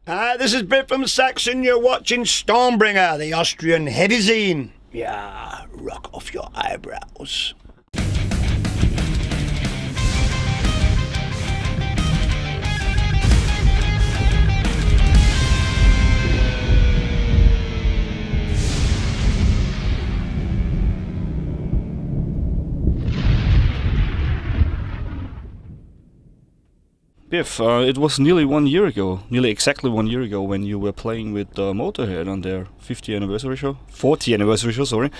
Hi, this is Biff from Saxon. You're watching Stormbringer, the Austrian heavy zine. Yeah, rock off your eyebrows. Biff, it was nearly exactly 1 year ago, when you were playing with Motorhead on their 40th anniversary show, sorry,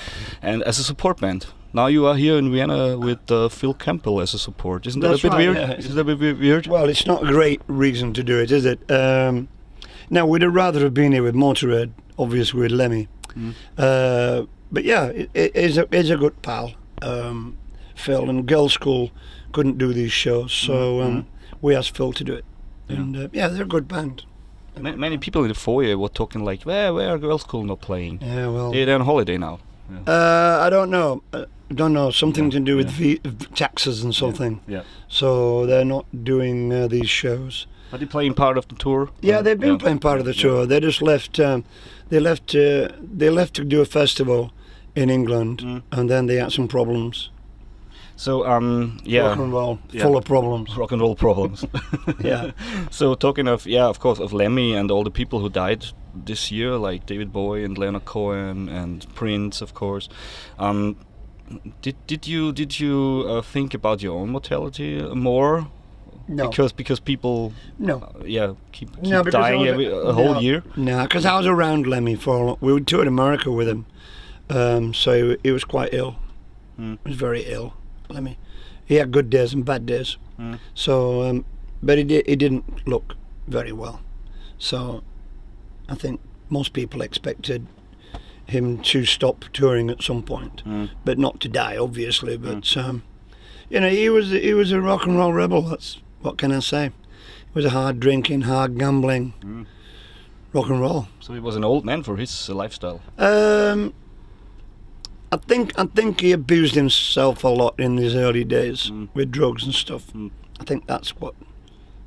and as a support band. Now you are here in Vienna with Phil Campbell as a support. Isn't that a bit weird? Yeah. Isn't that a bit weird? Well, it's not a great reason to do it, is it? Now, we'd have rather have been here with Motorhead, obviously with Lemmy. But yeah, it is a good pal, Phil, and Girls' School couldn't do these shows, so we asked Phil to do it. And yeah, they're a good band. Many people in the foyer were talking like, where are Girls' School not playing? Yeah, well, They're on holiday now. Yeah. I don't know. Something to do with taxes and something. Yeah. So they're not doing these shows. Are they playing part of the tour? Yeah, they've been playing part of the tour. They just left. They left to do a festival in England, and then they had some problems. So Rock and roll, full of problems. Rock and roll problems. Yeah. So talking of course, of Lemmy and all the people who died this year, like David Bowie and Leonard Cohen and Prince, of course. Did you think about your own mortality more? No. Because people keep dying a whole year. No, because I was around Lemmy we toured America with him, so he was quite ill. He was very ill. Lemmy, he had good days and bad days. So, but he didn't look very well. So, I think most people expected him to stop touring at some point, but not to die, obviously. But he was a rock and roll rebel. That's what can I say. He was a hard drinking, hard gambling, rock and roll. So he was an old man for his lifestyle. I think he abused himself a lot in his early days with drugs and stuff. I think that's what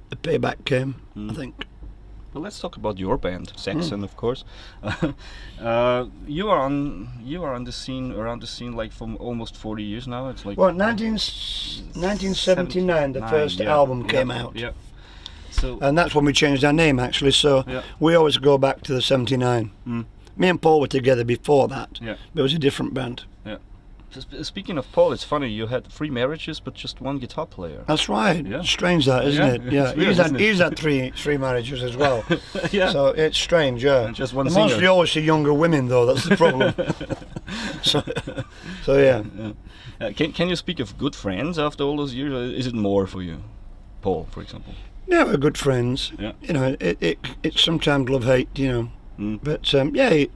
the payback came. I think. Well, let's talk about your band, SAXON, of course. You are on the scene, around the scene, like for almost 40 years now. It's like 1979, the first album came out. Yeah. So and that's when we changed our name, actually. So we always go back to the '79. Me and Paul were together before that. Yeah. But it was a different band. Yeah. Speaking of Paul, it's funny, you had 3 marriages but just 1 guitar player. That's right. Yeah. Strange that, isn't it? Yeah. He's had three marriages as well. Yeah. So it's strange, yeah. And just one and singer. mostly always see younger women though, that's the problem. so yeah. Can you speak of good friends after all those years, or is it more for you? Paul, for example. Yeah, we're good friends. Yeah. You know, it's sometimes love-hate, you know. But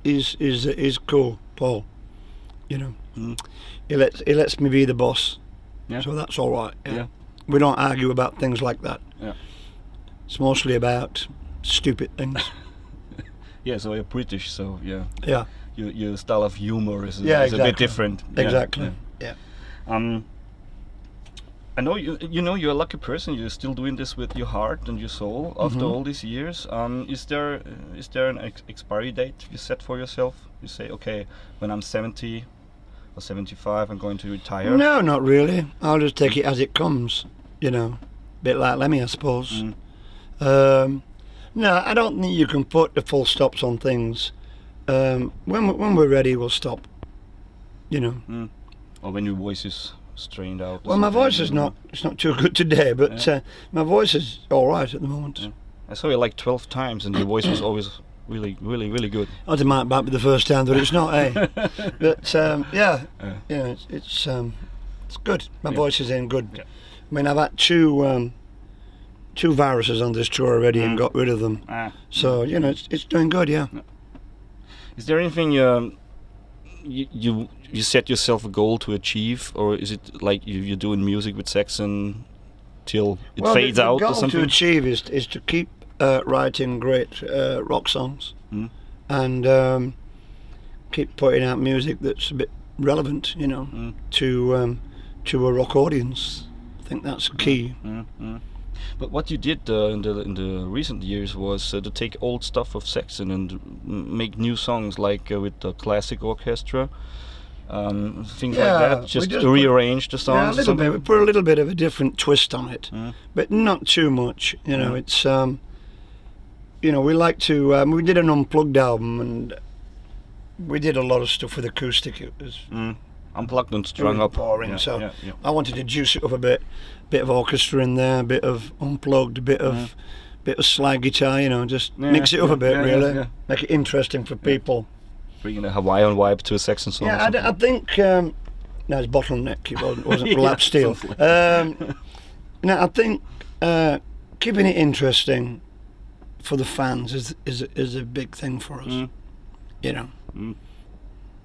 he's cool, Paul. You know, he lets me be the boss. Yeah. So that's all right. Yeah. We don't argue about things like that. Yeah. It's mostly about stupid things. Yeah. So you're British, so yeah. Yeah. Your style of humor is exactly. a bit different. Exactly. Yeah. I know you're a lucky person. You're still doing this with your heart and your soul after all these years. Is there an expiry date you set for yourself? You say, okay, when I'm 70 or 75, I'm going to retire. No, not really. I'll just take it as it comes. You know, a bit like Lemmy, I suppose. No, I don't think you can put the full stops on things. When we're ready, we'll stop. You know. Or when your voice is strained out. Well, my voice is not too good today, but my voice is all right at the moment. Yeah. I saw you like 12 times and your voice was always really, really, really good. I think it might be the first time that it's not, eh? But it's good. My voice is in good. Yeah. I mean, I've had two viruses on this tour already and got rid of them. So, you know, it's doing good, yeah. Is there anything you set yourself a goal to achieve, or is it like you're doing music with SAXON till it fades out or something? The goal to achieve is to keep writing great rock songs and keep putting out music that's a bit relevant, you know, to a rock audience. I think that's key. But what you did in the recent years was to take old stuff of Saxon and make new songs, like with the classic orchestra, things like that. Just rearrange the songs. Yeah, a little bit. We put a little bit of a different twist on it, but not too much. You know, it's we like to. We did an unplugged album, and we did a lot of stuff with acoustic. It was unplugged and strung up. Boring. I wanted to juice it up a bit. Bit of orchestra in there, a bit of unplugged, a bit of slide guitar. You know, just mix it up a bit, really. Make it interesting for people. Bringing a Hawaiian vibe to a Saxon song. Yeah, I think. No, it's bottleneck. It wasn't lap steel. No, I think keeping it interesting for the fans is a big thing for us. You know.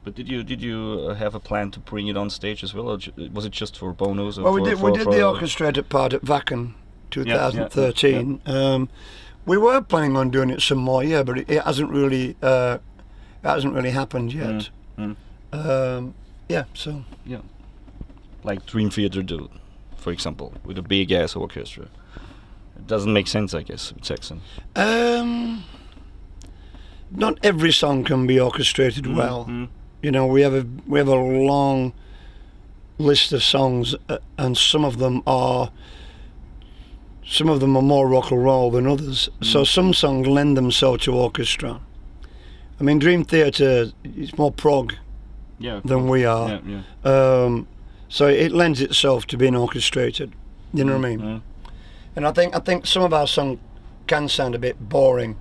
But did you have a plan to bring it on stage as well, or was it just for bonus? Well, we did the orchestrated part at Wacken 2013. We were planning on doing it some more, but it hasn't really happened yet. Like Dream Theater do, for example, with a big ass orchestra. It doesn't make sense, I guess, with Saxon. Not every song can be orchestrated well. You know, we have a long list of songs, and some of them are more rock and roll than others. So some songs lend themselves to orchestra. I mean, Dream Theater is more prog than we are. So it lends itself to being orchestrated. You know what I mean? And I think some of our songs can sound a bit boring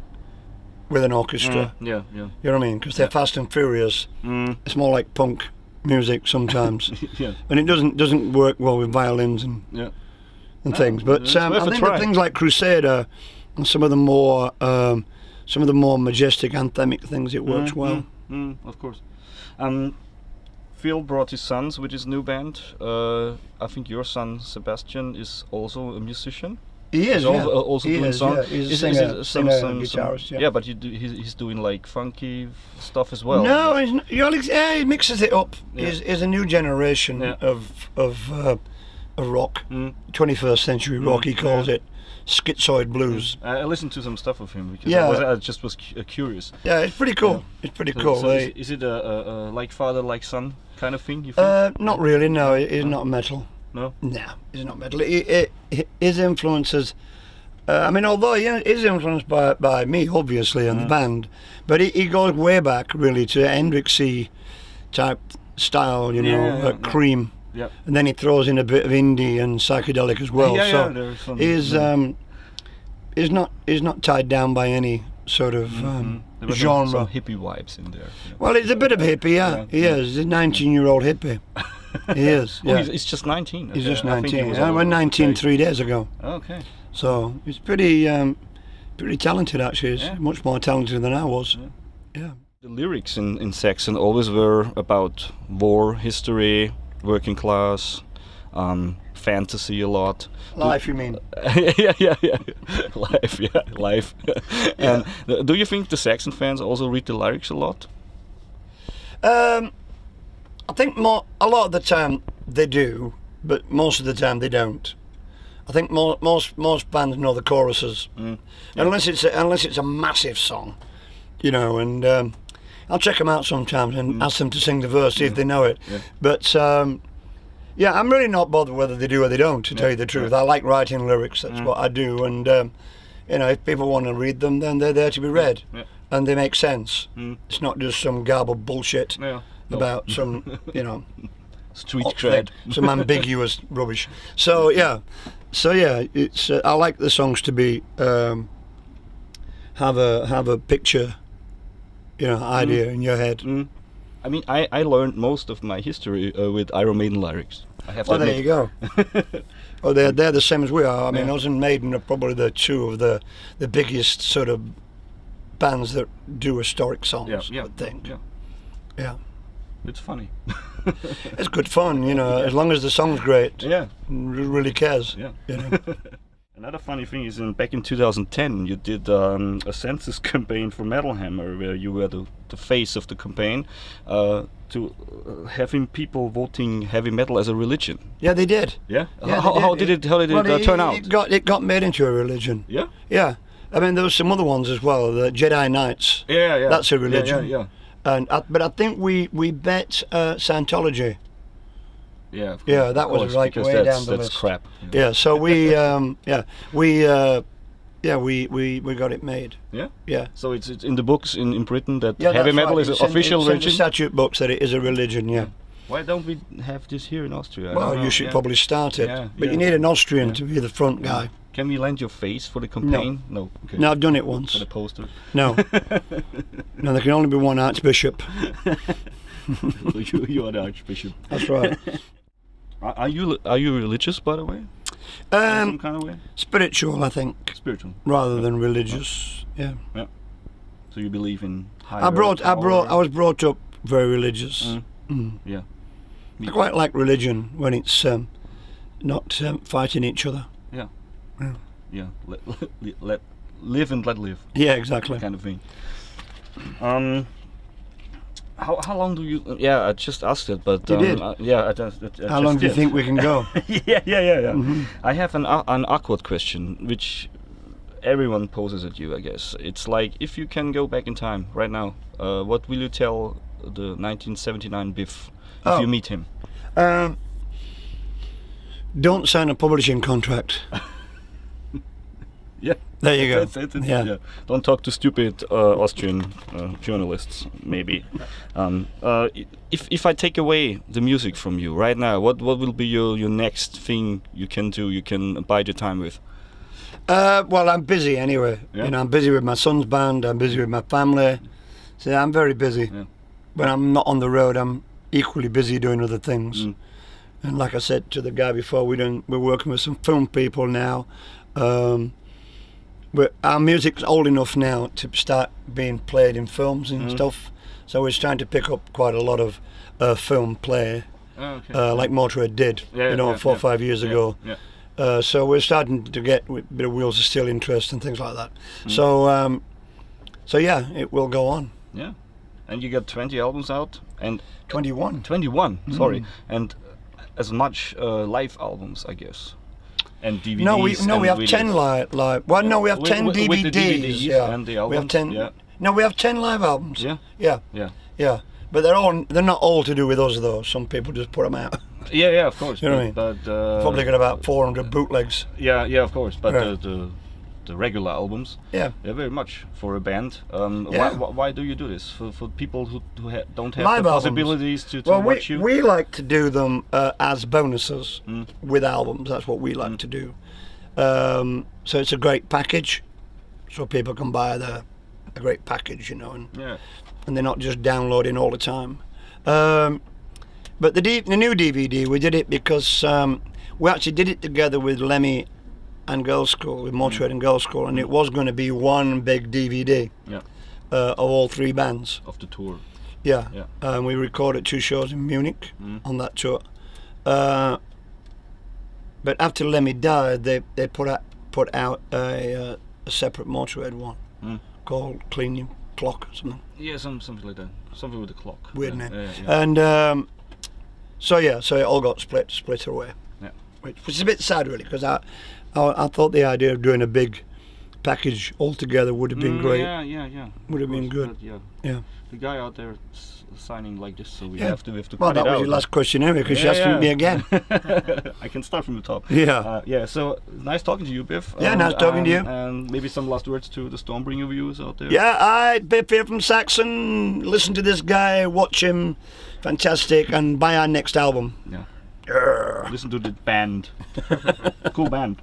with an orchestra. You know what I mean? Because they're fast and furious. It's more like punk music sometimes. And it doesn't work well with violins and things. But I think that things like Crusader and some of the more majestic anthemic things, it works well. Of course. Phil brought his sons with his new band. I think your son Sebastian is also a musician. He is, also doing songs. He's a guitarist. Yeah, but he's doing like funky stuff as well. No, he mixes it up. He's a new generation of rock, 21st century rock. He calls it schizoid blues. I listened to some stuff of him because I just was curious. Yeah, it's pretty cool. It's pretty cool. So is it a like father, like son kind of thing? You think? Not really. No, it's not metal. No, it's not metal. His influences. I mean, although he is influenced by me, obviously, and the band, but he goes way back, really, to Hendrixy type style, Cream. Yeah. And then he throws in a bit of indie and psychedelic as well. He's not tied down by any sort of genre. Some hippie vibes in there. Well, he's a bit of a hippie, He is. He's a 19-year-old hippie. He is. Oh, he's just 19. He's just 19. I went 19 3 days ago. Okay. So he's pretty talented, actually. He's much more talented than I was. Yeah. The lyrics in Saxon always were about war, history, working class, fantasy a lot. Life, you mean? yeah. Life. And do you think the Saxon fans also read the lyrics a lot? I think a lot of the time they do, but most of the time they don't. I think most bands know the choruses, unless it's a massive song, and I'll check them out sometimes and ask them to sing the verse, see if they know it. But I'm really not bothered whether they do or they don't, to tell you the truth. I like writing lyrics, that's what I do, and if people want to read them, then they're there to be read, and they make sense. It's not just some garbled bullshit about some, street cred, some ambiguous rubbish. So it's I like the songs to be have a picture, idea in your head. I mean, I learned most of my history with Iron Maiden lyrics. I have to admit. There you go. Well, they're the same as we are. I mean, us and Maiden are probably the two of the biggest sort of bands that do historic songs. I think. Yeah. It's funny. It's good fun, as long as the song's great. Yeah. Really cares. Yeah. Another funny thing is, back in 2010, you did a census campaign for Metal Hammer, where you were the face of the campaign, to having people voting heavy metal as a religion. Yeah, they did. Yeah. Yeah, How did it turn out? It got made into a religion. Yeah. Yeah. I mean, there were some other ones as well. The Jedi Knights. Yeah. That's a religion. Yeah. But I think we bet Scientology. Yeah. Of course, Yeah, that was like because way down the that's list. crap. Yeah. So we we got it made. Yeah. Yeah. So it's in the books in Britain that Yeah, heavy that's metal right. is an official it's in religion. the statute books that it is a religion. Yeah. Why don't we have this here in Austria? I Well, don't know. you should Yeah. probably start it. Yeah, But yeah. you need an Austrian Yeah. to be the front guy. Can we lend your face for the campaign? No. Okay. No, I've done it For once. the poster. No. No, there can only be one archbishop. you are the archbishop. That's right. Are you religious, by the way? In some kind of way? Spiritual, I think, Spiritual. rather than religious. Yeah. So you believe in higher I power? was brought up very religious. Yeah. I quite like religion when it's not fighting each other. Yeah. Let live and let live. Yeah, exactly. Kind of thing. How long do you? Yeah, I just asked it, but You did? Yeah, I How long do you think we can go? Yeah. I have an awkward question, which everyone poses at you, I guess. It's like, if you can go back in time right now, what will you tell the 1979 Biff if you meet him? Don't sign a publishing contract. Yeah. There you go. That's it. Yeah. Don't talk to stupid Austrian journalists. Maybe. If I take away the music from you right now, what will be your next thing you can do? You can bide your time with. Well, I'm busy anyway. Yeah. You know, I'm busy with my son's band. I'm busy with my family. So I'm very busy. Yeah. When I'm not on the road, I'm equally busy doing other things. And like I said to the guy before, we're working with some film people now. But our music's old enough now to start being played in films and stuff. So we're trying to pick up quite a lot of film play, like Motorhead did, 4 or 5 years ago. Yeah. So we're starting to get a bit of Wheels of Steel interest and things like that. So yeah, it will go on. Yeah. And you got 20 albums out and 21. 21. Sorry, and as much live albums, I guess. And DVDs. We have 10 live. Well, no, we have 10 with DVDs. the DVDs yeah. and the albums. We have 10. Yeah. No, we have 10 live albums. Yeah. Yeah. But they're not all to do with us though. Some people just put them out. Yeah, of course. You know what I mean? But Probably got about 400 bootlegs. Yeah, of course. But the regular albums, Yeah. they're very much for a band. Yeah. Why do you do this? For people who don't have Live the albums. possibilities to Well, watch you? we like to do them as bonuses with albums. That's what we like to do. So it's a great package, so people can buy a great package, you know, and they're not just downloading all the time. But the new DVD, we did it because we actually did it together with Lemmy and Girls School, with Motorhead and Girls School, and it was going to be one big DVD of all 3 bands. Of the tour. Yeah. We recorded 2 shows in Munich on that tour. But after Lemmy died, they put out a separate Motorhead one called Clean Your Clock or something. Yeah, something like that. Something with the clock. Weird name. Yeah. And so it all got split away. Yeah. Which is a bit sad, really, because I thought the idea of doing a big package all together would have been great. Yeah. Would have been good. Yeah. The guy out there signing like this, so we have to Well, cut that it was out. your last question anyway, because you asked me again. I can start from the top. Yeah. So nice talking to you, Biff. Yeah, nice talking to you. And maybe some last words to the Stormbringer viewers out there. Yeah, Biff here from Saxon. Listen to this guy, watch him, fantastic, and buy our next album. Yeah. Listen to the band. Cool band.